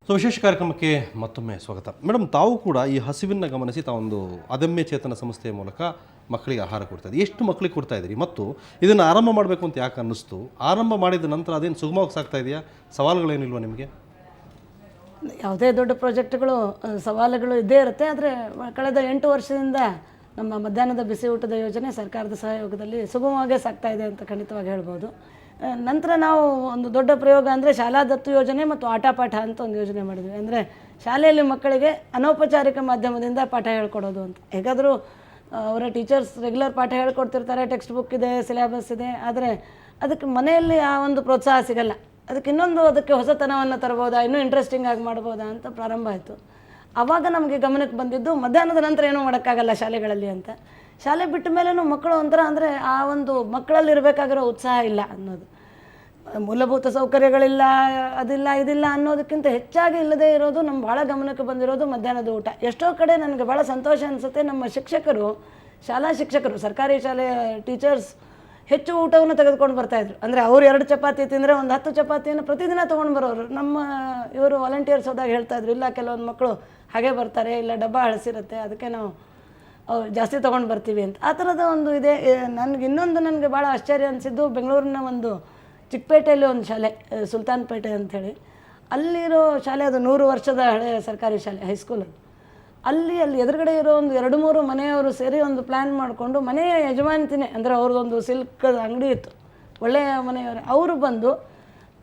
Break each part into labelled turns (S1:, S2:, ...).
S1: So ವಿಶೇಷ ಕಾರ್ಯಕ್ರಮಕ್ಕೆ ಮತ್ತೊಮ್ಮೆ ಸ್ವಾಗತ. ಮೇಡಮ್, ತಾವು ಕೂಡ ಈ ಹಸಿವನ್ನು ಗಮನಿಸಿ ತಾವೊಂದು ಅದಮ್ಯ ಚೇತನ ಸಂಸ್ಥೆಯ ಮೂಲಕ ಮಕ್ಕಳಿಗೆ ಆಹಾರ ಕೊಡ್ತಾ ಇದ್ದೀರಿ. ಎಷ್ಟು ಮಕ್ಕಳಿಗೆ ಕೊಡ್ತಾ ಇದ್ದೀರಿ ಮತ್ತು ಇದನ್ನು ಆರಂಭ ಮಾಡಬೇಕು ಅಂತ ಯಾಕೆ ಅನ್ನಿಸ್ತು? ಆರಂಭ ಮಾಡಿದ ನಂತರ ಅದೇನು ಸುಗಮವಾಗಿ ಸಾಗ್ತಾ ಇದೆಯಾ? ಸವಾಲುಗಳೇನಿಲ್ವ ನಿಮಗೆ?
S2: ಯಾವುದೇ ದೊಡ್ಡ ಪ್ರಾಜೆಕ್ಟ್ಗಳು ಸವಾಲುಗಳು ಇದ್ದೇ ಇರುತ್ತೆ. ಆದರೆ ಕಳೆದ 8 ವರ್ಷದಿಂದ ನಮ್ಮ ಮಧ್ಯಾಹ್ನದ ಬಿಸಿ ಊಟದ ಯೋಜನೆ ಸರ್ಕಾರದ ಸಹಯೋಗದಲ್ಲಿ ಸುಗಮವಾಗೇ ಸಾಗ್ತಾ ಇದೆ ಅಂತ ಖಂಡಿತವಾಗಿ ಹೇಳ್ಬೋದು. ನಂತರ ನಾವು ಒಂದು ದೊಡ್ಡ ಪ್ರಯೋಗ ಅಂದರೆ ಶಾಲಾ ದತ್ತು ಯೋಜನೆ ಮತ್ತು ಆಟ ಪಾಠ ಅಂತ ಒಂದು ಯೋಜನೆ ಮಾಡಿದ್ವಿ. ಅಂದರೆ ಶಾಲೆಯಲ್ಲಿ ಮಕ್ಕಳಿಗೆ ಅನೌಪಚಾರಿಕ ಮಾಧ್ಯಮದಿಂದ ಪಾಠ ಹೇಳ್ಕೊಡೋದು ಅಂತ. ಹೇಗಾದರೂ ಅವರ ಟೀಚರ್ಸ್ ರೆಗ್ಯುಲರ್ ಪಾಠ ಹೇಳ್ಕೊಡ್ತಿರ್ತಾರೆ, ಟೆಕ್ಸ್ಟ್ ಬುಕ್ ಇದೆ, ಸಿಲೆಬಸ್ ಇದೆ, ಆದರೆ ಅದಕ್ಕೆ ಮನೆಯಲ್ಲಿ ಆ ಒಂದು ಪ್ರೋತ್ಸಾಹ ಸಿಗಲ್ಲ. ಅದಕ್ಕೆ ಹೊಸತನವನ್ನು ತರ್ಬೋದಾ, ಇನ್ನೂ ಇಂಟ್ರೆಸ್ಟಿಂಗ್ ಆಗಿ ಮಾಡ್ಬೋದಾ ಅಂತ ಪ್ರಾರಂಭ ಆಯಿತು. ಆವಾಗ ನಮಗೆ ಗಮನಕ್ಕೆ ಬಂದಿದ್ದು ಮಧ್ಯಾಹ್ನದ ನಂತರ ಏನೂ ಮಾಡೋಕ್ಕಾಗಲ್ಲ ಶಾಲೆಗಳಲ್ಲಿ ಅಂತ. ಶಾಲೆ ಬಿಟ್ಟ ಮೇಲೂ ಮಕ್ಕಳು ಒಂಥರ ಅಂದರೆ ಆ ಒಂದು ಮಕ್ಕಳಲ್ಲಿ ಇರಬೇಕಾಗಿರೋ ಉತ್ಸಾಹ ಇಲ್ಲ ಅನ್ನೋದು. ಮೂಲಭೂತ ಸೌಕರ್ಯಗಳಿಲ್ಲ, ಅದಿಲ್ಲ ಇದಿಲ್ಲ ಅನ್ನೋದಕ್ಕಿಂತ ಹೆಚ್ಚಾಗಿ ಇಲ್ಲದೇ ಇರೋದು ನಮ್ಮ ಭಾಳ ಗಮನಕ್ಕೆ ಬಂದಿರೋದು ಮಧ್ಯಾಹ್ನದ ಊಟ. ಎಷ್ಟೋ ಕಡೆ ನನಗೆ ಭಾಳ ಸಂತೋಷ ಅನಿಸುತ್ತೆ, ನಮ್ಮ ಶಿಕ್ಷಕರು, ಶಾಲಾ ಶಿಕ್ಷಕರು, ಸರ್ಕಾರಿ ಶಾಲೆಯ ಟೀಚರ್ಸ್ ಹೆಚ್ಚು ಊಟವನ್ನು ತೆಗೆದುಕೊಂಡು ಬರ್ತಾಯಿದ್ರು. ಅಂದರೆ ಅವ್ರು 2 ಚಪಾತಿ ತಿಂದರೆ ಒಂದು 10 ಚಪಾತಿಯನ್ನು ಪ್ರತಿದಿನ ತೊಗೊಂಡು ಬರೋರು. ನಮ್ಮ ಇವರು ವಾಲಂಟಿಯರ್ಸ್ ಹೋದಾಗ ಹೇಳ್ತಾಯಿದ್ರು, ಇಲ್ಲ ಕೆಲವೊಂದು ಮಕ್ಕಳು ಹಾಗೆ ಬರ್ತಾರೆ, ಇಲ್ಲ ಡಬ್ಬ ಹಳಸಿರುತ್ತೆ, ಅದಕ್ಕೆ ನಾವು ಜಾಸ್ತಿ ತೊಗೊಂಡು ಬರ್ತೀವಿ ಅಂತ. ಆ ಥರದ ಒಂದು ಇದೆ. ನನಗೆ ಭಾಳ ಆಶ್ಚರ್ಯ ಅನಿಸಿದ್ದು, ಬೆಂಗಳೂರಿನ ಒಂದು ಚಿಕ್ಕಪೇಟೆಯಲ್ಲಿ ಒಂದು ಶಾಲೆ, ಸುಲ್ತಾನ್ಪೇಟೆ ಅಂಥೇಳಿ, ಅಲ್ಲಿರೋ ಶಾಲೆ, ಅದು 100 ವರ್ಷದ ಹಳೆಯ ಸರ್ಕಾರಿ ಶಾಲೆ, ಹೈಸ್ಕೂಲಲ್ಲಿ. ಅಲ್ಲಿ ಎದುರುಗಡೆ ಇರೋ ಒಂದು 2-3 ಮನೆಯವರು ಸೇರಿ ಒಂದು ಪ್ಲ್ಯಾನ್ ಮಾಡಿಕೊಂಡು, ಮನೆಯ ಯಜಮಾನತಿನೇ ಅಂದರೆ ಅವ್ರದ್ದೊಂದು ಸಿಲ್ಕ್ ಅಂಗಡಿ ಇತ್ತು, ಒಳ್ಳೆಯ ಮನೆಯವರು, ಅವರು ಬಂದು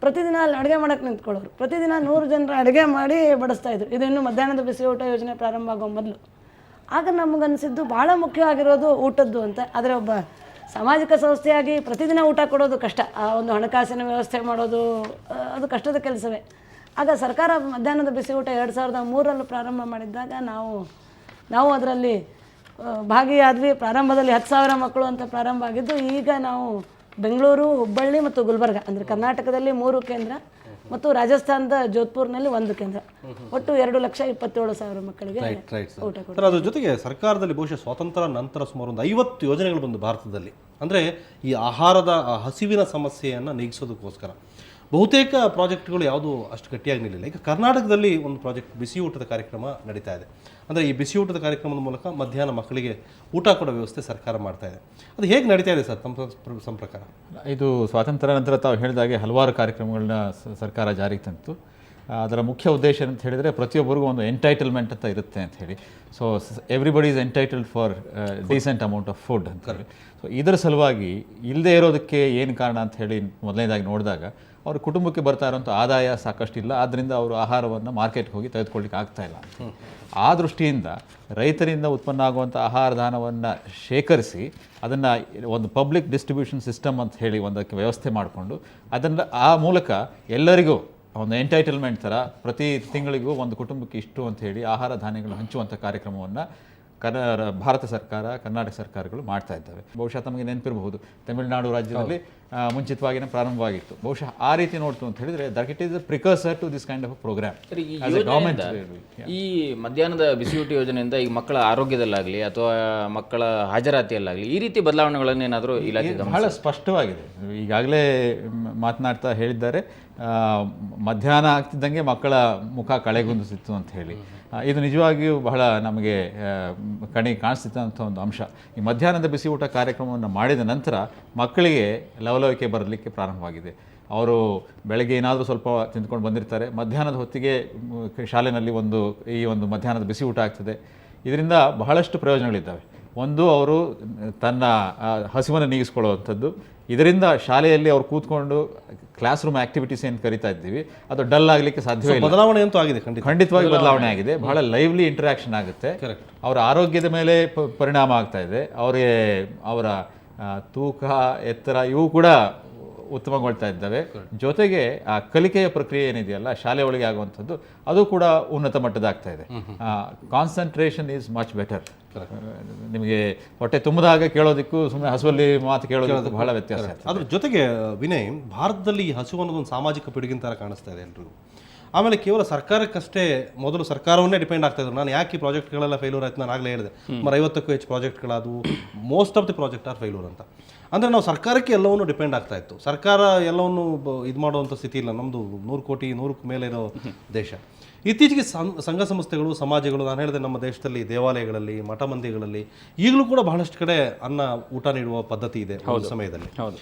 S2: ಪ್ರತಿದಿನ ಅಲ್ಲಿ ಅಡುಗೆ ಮಾಡೋಕ್ಕೆ ನಿಂತ್ಕೊಳ್ಳೋರು. ಪ್ರತಿದಿನ 100 ಜನರ ಅಡುಗೆ ಮಾಡಿ ಬಡಿಸ್ತಾಯಿದ್ರು. ಇದು ಇನ್ನೂ ಮಧ್ಯಾಹ್ನದ ಬಿಸಿ ಊಟ ಯೋಜನೆ ಪ್ರಾರಂಭ ಆಗೋ ಮೊದಲು. ಆಗ ನಮಗನ್ನಿಸಿದ್ದು ಭಾಳ ಮುಖ್ಯವಾಗಿರೋದು ಊಟದ್ದು ಅಂತ. ಆದರೆ ಒಬ್ಬ ಸಾಮಾಜಿಕ ಸಂಸ್ಥೆಯಾಗಿ ಪ್ರತಿದಿನ ಊಟ ಕೊಡೋದು ಕಷ್ಟ, ಆ ಒಂದು ಹಣಕಾಸಿನ ವ್ಯವಸ್ಥೆ ಮಾಡೋದು ಅದು ಕಷ್ಟದ ಕೆಲಸವೇ. ಆಗ ಸರ್ಕಾರ ಮಧ್ಯಾಹ್ನದ ಬಿಸಿ ಊಟ 2003ರಲ್ಲಿ ಪ್ರಾರಂಭ ಮಾಡಿದ್ದಾಗ ನಾವು ಅದರಲ್ಲಿ ಭಾಗಿಯಾದ್ವಿ. ಪ್ರಾರಂಭದಲ್ಲಿ 10,000 ಮಕ್ಕಳು ಅಂತ ಪ್ರಾರಂಭ ಆಗಿದ್ದು. ಈಗ ನಾವು ಬೆಂಗಳೂರು, ಹುಬ್ಬಳ್ಳಿ ಮತ್ತು ಗುಲ್ಬರ್ಗ ಅಂದರೆ ಕರ್ನಾಟಕದಲ್ಲಿ 3 ಕೇಂದ್ರ ಮತ್ತು ರಾಜಸ್ಥಾನದ ಜೋಧ್ಪುರ್ನಲ್ಲಿ 1 ಕೇಂದ್ರ, ಒಟ್ಟು 2,27,000 ಮಕ್ಕಳಿಗೆ ಊಟ ಕೊಡ್ತಾರೆ.
S1: ಅದ್ರ ಜೊತೆಗೆ ಸರ್ಕಾರದಲ್ಲಿ ಬಹುಶಃ ಸ್ವಾತಂತ್ರ್ಯ ನಂತರ ಸುಮಾರು ಒಂದು 50 ಯೋಜನೆಗಳು ಬಂದು ಭಾರತದಲ್ಲಿ. ಅಂದರೆ ಈ ಆಹಾರದ ಹಸಿವಿನ ಸಮಸ್ಯೆಯನ್ನು ನೀಗಿಸೋದಕ್ಕೋಸ್ಕರ ಬಹುತೇಕ ಪ್ರಾಜೆಕ್ಟ್ಗಳು ಯಾವುದೂ ಅಷ್ಟು ಗಟ್ಟಿಯಾಗಿ ನಿಲ್ಲಿಲ್ಲ. ಈಗ ಕರ್ನಾಟಕದಲ್ಲಿ ಒಂದು ಪ್ರಾಜೆಕ್ಟ್ ಬಿಸಿ ಊಟದ ಕಾರ್ಯಕ್ರಮ ನಡೀತಾ ಇದೆ. ಅಂದರೆ ಈ ಬಿಸಿ ಊಟದ ಕಾರ್ಯಕ್ರಮದ ಮೂಲಕ ಮಧ್ಯಾಹ್ನ ಮಕ್ಕಳಿಗೆ ಊಟ ಕೊಡೋ ವ್ಯವಸ್ಥೆ ಸರ್ಕಾರ ಮಾಡ್ತಾ ಇದೆ. ಅದು ಹೇಗೆ ನಡೀತಾ ಇದೆ ಸರ್ ತಮ್ಮ ಪ್ರಕಾರ?
S3: ಇದು ಸ್ವಾತಂತ್ರ್ಯ ನಂತರ ತಾವು ಹೇಳಿದಾಗೆ ಹಲವಾರು ಕಾರ್ಯಕ್ರಮಗಳನ್ನ ಸರ್ಕಾರ ಜಾರಿಗೆ ತಂತು. ಅದರ ಮುಖ್ಯ ಉದ್ದೇಶ ಅಂತ ಹೇಳಿದರೆ ಪ್ರತಿಯೊಬ್ಬರಿಗೂ ಒಂದು ಎಂಟೈಟಲ್ಮೆಂಟ್ ಅಂತ ಇರುತ್ತೆ ಅಂತ ಹೇಳಿ. So everybody is entitled for decent amount of food ಅಂತ ಹೇಳಿ. ಸೊ ಇದರ ಸಲುವಾಗಿ ಇಲ್ಲದೆ ಇರೋದಕ್ಕೆ ಏನು ಕಾರಣ ಅಂತ ಹೇಳಿ ಮೊದಲನೇದಾಗಿ ನೋಡಿದಾಗ ಅವ್ರ ಕುಟುಂಬಕ್ಕೆ ಬರ್ತಾ ಇರೋಂಥ ಆದಾಯ ಸಾಕಷ್ಟಿಲ್ಲ. ಆದ್ದರಿಂದ ಅವರು ಆಹಾರವನ್ನು ಮಾರ್ಕೆಟ್ಗೆ ಹೋಗಿ ತೆಗೆದುಕೊಳ್ಳಿಕ್ಕೆ ಆಗ್ತಾಯಿಲ್ಲ. ಆ ದೃಷ್ಟಿಯಿಂದ ರೈತರಿಂದ ಉತ್ಪನ್ನ ಆಗುವಂಥ ಆಹಾರ ಧಾನ್ಯವನ್ನು ಶೇಖರಿಸಿ ಅದನ್ನು ಒಂದು ಪಬ್ಲಿಕ್ ಡಿಸ್ಟ್ರಿಬ್ಯೂಷನ್ ಸಿಸ್ಟಮ್ ಅಂತ ಹೇಳಿ ಒಂದಕ್ಕೆ ವ್ಯವಸ್ಥೆ ಮಾಡಿಕೊಂಡು ಅದನ್ನು ಆ ಮೂಲಕ ಎಲ್ಲರಿಗೂ ಒಂದು ಎಂಟೈಟಲ್ಮೆಂಟ್ ಥರ ಪ್ರತಿ ತಿಂಗಳಿಗೂ ಒಂದು ಕುಟುಂಬಕ್ಕೆ ಇಷ್ಟು ಅಂತ ಹೇಳಿ ಆಹಾರ ಧಾನ್ಯಗಳು ಹಂಚುವಂಥ ಕಾರ್ಯಕ್ರಮವನ್ನು ಭಾರತ ಸರ್ಕಾರ, ಕರ್ನಾಟಕ ಸರ್ಕಾರಗಳು ಮಾಡ್ತಾ ಇದ್ದಾವೆ. ಬಹುಶಃ ತಮಗೆ ನೆನಪಿರಬಹುದು, ತಮಿಳುನಾಡು ರಾಜ್ಯದಲ್ಲಿ ಮುಂಚಿತವಾಗಿಯೇ ಪ್ರಾರಂಭವಾಗಿತ್ತು. ಬಹುಶಃ ಆ ರೀತಿ ನೋಡ್ತು ಅಂತ ಹೇಳಿದರೆ that it is a precursor to this kind of programme.
S4: ಈ ಮಧ್ಯಾಹ್ನದ ಬಿಸಿಯೂಟ ಯೋಜನೆಯಿಂದ ಈಗ ಮಕ್ಕಳ ಆರೋಗ್ಯದಲ್ಲಾಗಲಿ ಅಥವಾ ಮಕ್ಕಳ ಹಾಜರಾತಿಯಲ್ಲಾಗಲಿ ಈ ರೀತಿ ಬದಲಾವಣೆಗಳನ್ನು ಏನಾದರೂ ಇಲಾಖೆ
S3: ಬಹಳ ಸ್ಪಷ್ಟವಾಗಿದೆ. ಈಗಾಗಲೇ ಮಾತನಾಡ್ತಾ ಹೇಳಿದ್ದಾರೆ, ಮಧ್ಯಾಹ್ನ ಆಗ್ತಿದ್ದಂಗೆ ಮಕ್ಕಳ ಮುಖ ಕಳೆಗುಂದಿಸಿತ್ತು ಅಂತ ಹೇಳಿ. ಇದು ನಿಜವಾಗಿಯೂ ಬಹಳ ನಮಗೆ ಕಣ್ಣಿಗೆ ಕಾಣಿಸ್ತಿದ್ದಂಥ ಒಂದು ಅಂಶ. ಈ ಮಧ್ಯಾಹ್ನದ ಬಿಸಿ ಊಟ ಕಾರ್ಯಕ್ರಮವನ್ನು ಮಾಡಿದ ನಂತರ ಮಕ್ಕಳಿಗೆ ಲವಲವಿಕೆ ಬರಲಿಕ್ಕೆ ಪ್ರಾರಂಭವಾಗಿದೆ. ಅವರು ಬೆಳಗ್ಗೆ ಏನಾದರೂ ಸ್ವಲ್ಪ ತಿಂದ್ಕೊಂಡು ಬಂದಿರ್ತಾರೆ, ಮಧ್ಯಾಹ್ನದ ಹೊತ್ತಿಗೆ ಶಾಲೆಯಲ್ಲಿ ಈ ಒಂದು ಮಧ್ಯಾಹ್ನದ ಬಿಸಿ ಊಟ ಆಗ್ತದೆ. ಇದರಿಂದ ಬಹಳಷ್ಟು ಪ್ರಯೋಜನಗಳಿದ್ದಾವೆ. ಒಂದು, ಅವರು ತನ್ನ ಹಸಿವನ್ನು ನೀಗಿಸ್ಕೊಳ್ಳುವಂಥದ್ದು. ಇದರಿಂದ ಶಾಲೆಯಲ್ಲಿ ಅವ್ರು ಕೂತ್ಕೊಂಡು ಕ್ಲಾಸ್ ರೂಮ್ ಆ್ಯಕ್ಟಿವಿಟೀಸ್ ಏನು ಕರಿತಾ ಇದ್ದೀವಿ ಅದು ಡಲ್ ಆಗಲಿಕ್ಕೆ ಸಾಧ್ಯವೇ ಇಲ್ಲ.
S1: ಬದಲಾವಣೆ ಅಂತೂ ಆಗಿದೆ,
S3: ಖಂಡಿತವಾಗಿ ಬದಲಾವಣೆ ಆಗಿದೆ. ಬಹಳ ಲೈವ್ಲಿ ಇಂಟ್ರಾಕ್ಷನ್ ಆಗುತ್ತೆ. ಅವರ ಆರೋಗ್ಯದ ಮೇಲೆ ಪರಿಣಾಮ ಆಗ್ತಾ ಇದೆ. ಅವರ ತೂಕ, ಎತ್ತರ ಇವು ಕೂಡ ಉತ್ತಮಗೊಳ್ತಾ ಇದ್ದಾವೆ. ಜೊತೆಗೆ ಆ ಕಲಿಕೆಯ ಪ್ರಕ್ರಿಯೆ ಏನಿದೆಯಲ್ಲ ಶಾಲೆ ಒಳಗೆ ಆಗುವಂಥದ್ದು ಅದು ಕೂಡ ಉನ್ನತ ಮಟ್ಟದಾಗ್ತಾ ಇದೆ. Concentration is much better. ನಿಮಗೆ ಹೊಟ್ಟೆ ತುಂಬದಾಗ ಕೇಳೋದಕ್ಕೂ ಸುಮ್ಮನೆ ಹಸುವಲ್ಲಿ ಮಾತು ಕೇಳೋದಕ್ಕೂ ಬಹಳ ವ್ಯತ್ಯಾಸ.
S1: ಅದ್ರ ಜೊತೆಗೆ ವಿನಯ್, ಭಾರತದಲ್ಲಿ ಈ ಹಸು ಅನ್ನೋದೊಂದು ಸಾಮಾಜಿಕ ಪಿಡುಗಿನ ಥರ ಕಾಣಿಸ್ತಾ ಇದೆ ಎಲ್ರಿಗೂ. ಆಮೇಲೆ ಕೇವಲ ಸರ್ಕಾರಕ್ಕಷ್ಟೇ ಮೊದಲು ಸರ್ಕಾರವನ್ನೇ ಡಿಪೆಂಡ್ ಆಗ್ತಾ ಇದ್ರು. ನಾನು ಯಾಕೆ ಈ ಪ್ರಾಜೆಕ್ಟ್ಗಳೆಲ್ಲ ಫೇಲ್ಯೂರ್ ಆಯ್ತು, ನಾನು ಆಗಲೇ ಹೇಳಿದೆ. ಸುಮಾರು 50ಕ್ಕೂ ಹೆಚ್ಚು ಪ್ರಾಜೆಕ್ಟ್ಗಳಾದವು. Most of the project are failure ಅಂತ. ಅಂದರೆ ನಾವು ಸರ್ಕಾರಕ್ಕೆ ಎಲ್ಲವನ್ನು ಡಿಪೆಂಡ್ ಆಗ್ತಾ ಇತ್ತು. ಸರ್ಕಾರ ಎಲ್ಲವನ್ನು ಇದು ಮಾಡುವಂಥ ಸ್ಥಿತಿ ಇಲ್ಲ. ನಮ್ಮದು 100 ಕೋಟಿ 100ಕ್ಕೂ ಮೇಲೆ ಇರೋ ದೇಶ. ಇತ್ತೀಚೆಗೆ ಸಂಘ ಸಂಸ್ಥೆಗಳು, ಸಮಾಜಗಳು, ನಾನು ಹೇಳಿದೆ ನಮ್ಮ ದೇಶದಲ್ಲಿ ದೇವಾಲಯಗಳಲ್ಲಿ, ಮಠ ಮಂದಿರಗಳಲ್ಲಿ ಈಗಲೂ ಕೂಡ ಬಹಳಷ್ಟು ಕಡೆ ಊಟ ನೀಡುವ ಪದ್ಧತಿ ಇದೆ ಒಂದು ಸಮಯದಲ್ಲಿ.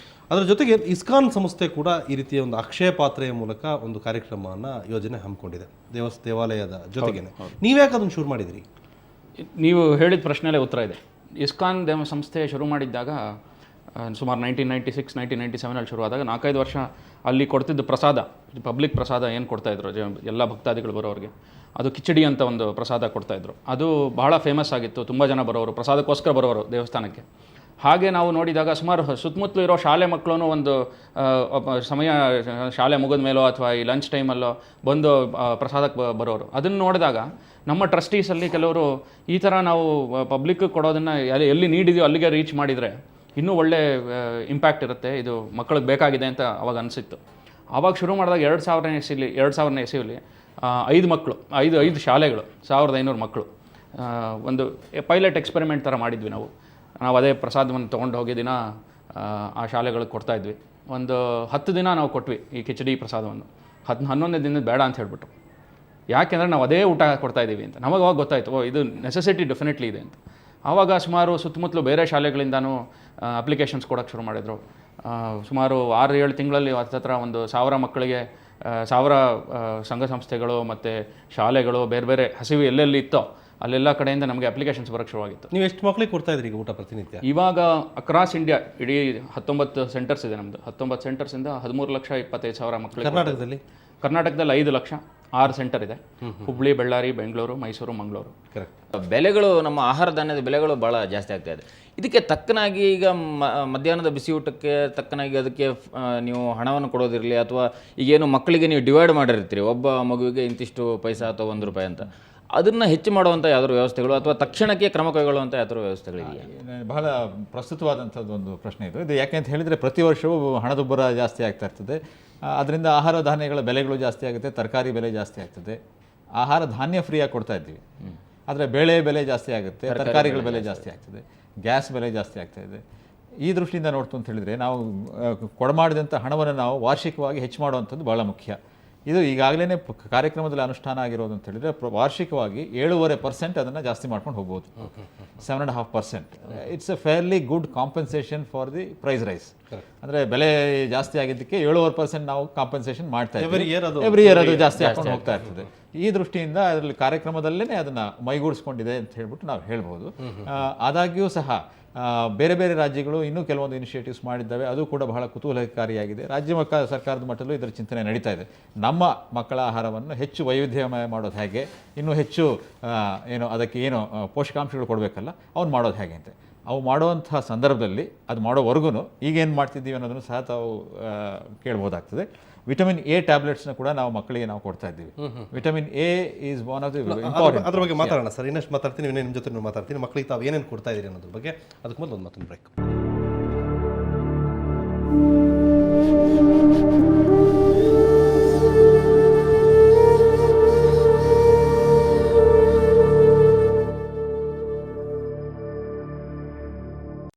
S1: ಅದರ ಜೊತೆಗೆ ಇಸ್ಕಾನ್ ಸಂಸ್ಥೆ ಕೂಡ ಈ ರೀತಿಯ ಒಂದು ಅಕ್ಷಯ ಪಾತ್ರೆಯ ಮೂಲಕ ಒಂದು ಕಾರ್ಯಕ್ರಮವನ್ನು ಯೋಜನೆ ಹಮ್ಮಿಕೊಂಡಿದೆ ದೇವಾಲಯದ ಜೊತೆಗೇನೆ. ನೀವ್ಯಾಕೆ ಅದನ್ನು ಶುರು ಮಾಡಿದಿರಿ?
S5: ನೀವು ಹೇಳಿದ ಪ್ರಶ್ನೆಯಲ್ಲೇ ಉತ್ತರ ಇದೆ. ಇಸ್ಕಾನ್ ಸಂಸ್ಥೆ ಶುರು ಮಾಡಿದ್ದಾಗ ಸುಮಾರು 1996 1997 ಶುರುವಾದಾಗ 4-5 ವರ್ಷ ಅಲ್ಲಿ ಕೊಡ್ತಿದ್ದ ಪ್ರಸಾದ, ಪಬ್ಲಿಕ್ ಪ್ರಸಾದ ಏನು ಕೊಡ್ತಾಯಿದ್ರು ಎಲ್ಲ ಭಕ್ತಾದಿಗಳು ಬರೋರಿಗೆ, ಅದು ಕಿಚಡಿ ಅಂತ ಒಂದು ಪ್ರಸಾದ ಕೊಡ್ತಾಯಿದ್ರು. ಅದು ಬಹಳ ಫೇಮಸ್ ಆಗಿತ್ತು. ತುಂಬ ಜನ ಬರೋರು, ಪ್ರಸಾದಕ್ಕೋಸ್ಕರ ಬರೋರು ದೇವಸ್ಥಾನಕ್ಕೆ. ಹಾಗೆ ನಾವು ನೋಡಿದಾಗ ಸುಮಾರು ಸುತ್ತಮುತ್ತಲು ಇರೋ ಶಾಲೆ ಮಕ್ಕಳು ಒಂದು ಸಮಯ ಶಾಲೆ ಮುಗಿದ ಮೇಲೋ ಅಥವಾ ಈ ಲಂಚ್ ಟೈಮಲ್ಲೋ ಬಂದು ಪ್ರಸಾದಕ್ಕೆ ಬರೋರು. ಅದನ್ನು ನೋಡಿದಾಗ ನಮ್ಮ ಟ್ರಸ್ಟೀಸಲ್ಲಿ ಕೆಲವರು ಈ ಥರ ನಾವು ಪಬ್ಲಿಕ್ ಕೊಡೋದನ್ನು ಎಲ್ಲಿ ನೀಡಿದೆಯೋ ಅಲ್ಲಿಗೆ ರೀಚ್ ಮಾಡಿದರೆ ಇನ್ನೂ ಒಳ್ಳೆ ಇಂಪ್ಯಾಕ್ಟ್ ಇರುತ್ತೆ, ಇದು ಮಕ್ಕಳಿಗೆ ಬೇಕಾಗಿದೆ ಅಂತ ಅವಾಗ ಅನಿಸಿತ್ತು. ಆವಾಗ ಶುರು ಮಾಡಿದಾಗ 2000ನೇ ಇಸವಿಲಿ 5 ಮಕ್ಕಳು, 5 ಶಾಲೆಗಳು, 1500 ಮಕ್ಕಳು ಒಂದು ಪೈಲಟ್ ಎಕ್ಸ್ಪೆರಿಮೆಂಟ್ ಥರ ಮಾಡಿದ್ವಿ ನಾವು. ಅದೇ ಪ್ರಸಾದವನ್ನು ತೊಗೊಂಡು ಹೋಗಿ ದಿನ ಆ ಶಾಲೆಗಳಿಗೆ ಕೊಡ್ತಾಯಿದ್ವಿ. ಒಂದು 10 ದಿನ ನಾವು ಕೊಟ್ವಿ ಈ ಕಿಚಡಿ ಪ್ರಸಾದವನ್ನು. 11ನೇ ದಿನದ ಬೇಡ ಅಂತ ಹೇಳ್ಬಿಟ್ರು. ಯಾಕೆಂದರೆ ನಾವು ಅದೇ ಊಟ ಕೊಡ್ತಾಯಿದ್ದೀವಿ ಅಂತ. ನಮಗೆ ಅವಾಗ ಗೊತ್ತಾಯಿತು, ಇದು ನೆಸೆಸಿಟಿ ಡೆಫಿನೆಟ್ಲಿ ಇದೆ ಅಂತ. ಆವಾಗ ಸುಮಾರು ಸುತ್ತಮುತ್ತಲು ಬೇರೆ ಶಾಲೆಗಳಿಂದನೂ ಅಪ್ಲಿಕೇಶನ್ಸ್ ಕೊಡೋಕ್ಕೆ ಶುರು ಮಾಡಿದರು. ಸುಮಾರು 6-7 ತಿಂಗಳಲ್ಲಿ ಹತ್ತಿರ ಒಂದು 1000 ಮಕ್ಕಳಿಗೆ 1000 ಸಂಘ ಸಂಸ್ಥೆಗಳು ಮತ್ತು ಶಾಲೆಗಳು ಬೇರೆ ಬೇರೆ ಹಸಿವು ಎಲ್ಲೆಲ್ಲಿ ಇತ್ತೋ ಅಲ್ಲೆಲ್ಲ ಕಡೆಯಿಂದ ನಮಗೆ ಅಪ್ಲಿಕೇಶನ್ಸ್ ಬರೋಕ್ಕೆ ಶುರುವಾಗಿತ್ತು.
S1: ನೀವು ಎಷ್ಟು ಮಕ್ಕಳಿಗೆ ಕೊಡ್ತಾ ಇದ್ರಿ ಈಗ ಊಟ ಪ್ರತಿನಿತ್ಯ?
S5: ಇವಾಗ ಅಕ್ರಾಸ್ ಇಂಡಿಯಾ ಇಡೀ 19 ಸೆಂಟರ್ಸ್ ಇದೆ ನಮ್ಮದು. 19 ಸೆಂಟರ್ಸಿಂದ 13,25,000 ಮಕ್ಕಳಿಗೆ. ಕರ್ನಾಟಕದಲ್ಲಿ 5 ಲಕ್ಷ, 6 ಸೆಂಟರ್ ಇದೆ. ಹುಬ್ಳಿ, ಬಳ್ಳಾರಿ, ಬೆಂಗಳೂರು, ಮೈಸೂರು, ಮಂಗಳೂರು.
S4: ಬೆಲೆಗಳು, ನಮ್ಮ ಆಹಾರ ಧಾನ್ಯದ ಬೆಲೆಗಳು ಭಾಳ ಜಾಸ್ತಿ ಆಗ್ತಾ ಇದೆ. ಇದಕ್ಕೆ ತಕ್ಕನಾಗಿ ಈಗ ಮಧ್ಯಾಹ್ನದ ಬಿಸಿ ಊಟಕ್ಕೆ ತಕ್ಕನಾಗಿ ಅದಕ್ಕೆ ನೀವು ಹಣವನ್ನು ಕೊಡೋದಿರಲಿ ಅಥವಾ ಈಗೇನು ಮಕ್ಕಳಿಗೆ ನೀವು ಡಿವೈಡ್ ಮಾಡಿರ್ತೀರಿ, ಒಬ್ಬ ಮಗುವಿಗೆ ಇಂತಿಷ್ಟು ಪೈಸಾ ಅಥವಾ ₹1 ಅಂತ, ಅದನ್ನು ಹೆಚ್ಚು ಮಾಡುವಂಥ ಯಾವ್ದಾದ್ರು ವ್ಯವಸ್ಥೆಗಳು ಅಥವಾ ತಕ್ಷಣಕ್ಕೆ ಕ್ರಮ ಕೈಗೊಳ್ಳುವಂಥ ಯಾವ್ದಾದ್ರು ವ್ಯವಸ್ಥೆಗಳಿದೆಯಾ?
S3: ಬಹಳ ಪ್ರಸ್ತುತವಾದಂಥದ್ದು ಒಂದು ಪ್ರಶ್ನೆ ಇದು. ಯಾಕೆ ಅಂತ ಹೇಳಿದರೆ ಪ್ರತಿ ವರ್ಷವೂ ಹಣದುಬ್ಬರ ಜಾಸ್ತಿ ಆಗ್ತಾ ಇರ್ತದೆ. ಅದರಿಂದ ಆಹಾರ ಧಾನ್ಯಗಳ ಬೆಲೆಗಳು ಜಾಸ್ತಿ ಆಗುತ್ತೆ, ತರಕಾರಿ ಬೆಲೆ ಜಾಸ್ತಿ ಆಗ್ತದೆ. ಆಹಾರ ಧಾನ್ಯ ಫ್ರೀಯಾಗಿ ಕೊಡ್ತಾ ಇದ್ದೀವಿ, ಆದರೆ ಬೇಳೆ ಬೆಲೆ ಜಾಸ್ತಿ ಆಗುತ್ತೆ, ತರಕಾರಿಗಳ ಬೆಲೆ ಜಾಸ್ತಿ ಆಗ್ತದೆ, ಗ್ಯಾಸ್ ಬೆಲೆ ಜಾಸ್ತಿ ಆಗ್ತಾಯಿದೆ. ಈ ದೃಷ್ಟಿಯಿಂದ ನೋಡ್ತು ಅಂತ ಹೇಳಿದರೆ ನಾವು ಕೊಡಮಾಡಿದಂಥ ಹಣವನ್ನು ನಾವು ವಾರ್ಷಿಕವಾಗಿ ಹೆಚ್ಚು ಮಾಡುವಂಥದ್ದು ಭಾಳ ಮುಖ್ಯ. ಇದು ಈಗಾಗಲೇ ಕಾರ್ಯಕ್ರಮದಲ್ಲಿ ಅನುಷ್ಠಾನ ಆಗಿರೋದು ಅಂತ ಹೇಳಿದರೆ ವಾರ್ಷಿಕವಾಗಿ 7.5% ಅದನ್ನು ಜಾಸ್ತಿ ಮಾಡ್ಕೊಂಡು ಹೋಗ್ಬೋದು. 7.5%. It's a fairly good compensation for the price rise. ಅಂದರೆ ಬೆಲೆ ಜಾಸ್ತಿ ಆಗಿದ್ದಕ್ಕೆ 7.5% ನಾವು ಕಾಂಪನ್ಸೇಷನ್ ಮಾಡ್ತಾ ಇದ್ದೀವಿ. ಎವ್ರಿ ಇಯರ್ ಅದು ಜಾಸ್ತಿ ಆಗ್ಕೊಂಡು ಹೋಗ್ತಾ ಇರ್ತದೆ. ಈ ದೃಷ್ಟಿಯಿಂದ ಅದರಲ್ಲಿ ಕಾರ್ಯಕ್ರಮದಲ್ಲೇ ಅದನ್ನು ಮೈಗೂಡಿಸ್ಕೊಂಡಿದೆ ಅಂತ ಹೇಳ್ಬಿಟ್ಟು ನಾವು ಹೇಳ್ಬೋದು. ಆದಾಗ್ಯೂ ಸಹ ಬೇರೆ ಬೇರೆ ರಾಜ್ಯಗಳು ಇನ್ನೂ ಕೆಲವೊಂದು ಇನಿಷಿಯೇಟಿವ್ಸ್ ಮಾಡಿದ್ದಾವೆ. ಅದು ಕೂಡ ಬಹಳ ಕುತೂಹಲಕಾರಿಯಾಗಿದೆ. ರಾಜ್ಯ ಸರ್ಕಾರದ ಮಟ್ಟದಲ್ಲೂ ಇದರ ಚಿಂತನೆ ನಡೀತಾ ಇದೆ. ನಮ್ಮ ಮಕ್ಕಳ ಆಹಾರವನ್ನು ಹೆಚ್ಚು ವೈವಿಧ್ಯಮಯ ಮಾಡೋದು ಹೇಗೆ, ಇನ್ನೂ ಹೆಚ್ಚು ಅದಕ್ಕೆ ಪೋಷಕಾಂಶಗಳು ಕೊಡಬೇಕಲ್ಲ, ಅವ್ನು ಮಾಡೋದು ಹೇಗೆ ಅಂತ. ಅವು ಮಾಡುವಂಥ ಸಂದರ್ಭದಲ್ಲಿ ಅದು ಮಾಡೋವರೆಗೂ ಈಗೇನು ಮಾಡ್ತಿದ್ದೀವಿ ಅನ್ನೋದನ್ನು ಸಹ ತಾವು ಕೇಳ್ಬೋದಾಗ್ತದೆ. ವಿಟಮಿನ್ ಎ ಟ್ಯಾಬ್ಲೆಟ್ಸ್ನ ಕೂಡ ನಾವು ಮಕ್ಕಳಿಗೆ ನಾವು ಕೊಡ್ತಾ ಇದ್ದೀವಿ. Vitamin A is one of the important.
S1: ಅದ್ರ ಬಗ್ಗೆ ಮಾತಾಡೋಣ ಸರ್, ಇನ್ನಷ್ಟು ಮಾತಾಡ್ತೀನಿ, ನಿಮ್ಮ ಜೊತೆ ಮಾತಾಡ್ತೀನಿ. ಮಕ್ಕಳಿಗೆ ತಾವು ಏನೇನು ಕೊಡ್ತಾ ಇದ್ದೀರಿ ಅನ್ನೋದ್ರ ಬಗ್ಗೆ. ಅದಕ್ಕೆ ಮೊದಲು ಒಂದು ಮತ್ತೊಂದು ಬ್ರೇಕ್.